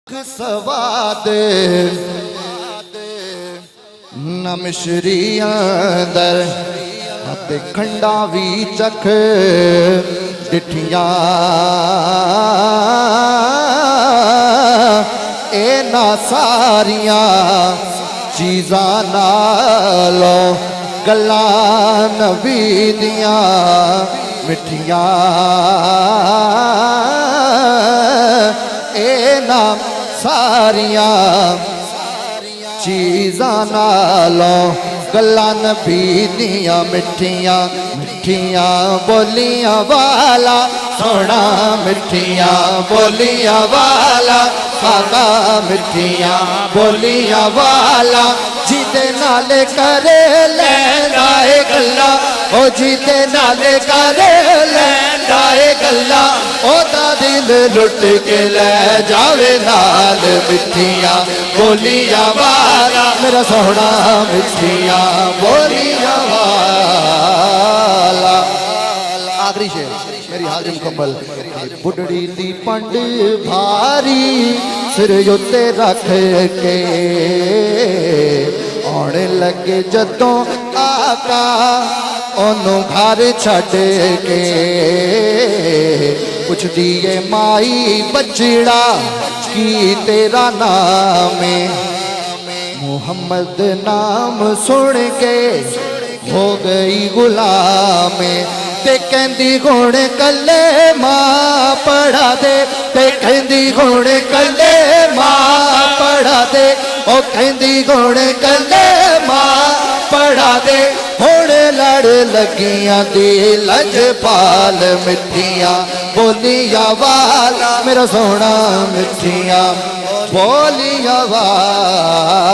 सवाद न मिश्री अंदर ते खंडा भी चख डिठिया ए ना सारिया चीज़ा नालो गल्लां नबी दिया मिठिया ए ना सारिया चीज़ा नालो गल्लां नबी दिया मिठिया मिठिया बोलियां वाला सोना मिठिया बोलियां वाला खाना मिठिया बोलियां वाला जिदे नाले करे लैंदा ए गल्ला ओ जिदे नाले करे लैंदा ए गल्ला ओदा दिल लुट के ले जावे नाल मिठिया बोलियां वाला मेरा सोना मिठिया बोलियां वाला। आखिरी शेर मेरी हाजिर मुकम्मल। बुढ़ड़ी दी पंड भारी सिर उत्ते रख के आने लगे जदों आका ओनू घर छड़ के पुछदी है माई बचड़ा की तेरा नाम है मुहम्मद नाम सुन के हो गई गुलाम ते कहंदी हुण कल्ले मां पढ़ा दे ते कहंदी हुण कल्ले मां पढ़ा दे ओ कहंदी हुण कल्ले मां पढ़ा दे हुण लड़ लगियां दी लजपाल मिठिया बोलियां वाला मेरा सोना मिठिया बोलियां वाला।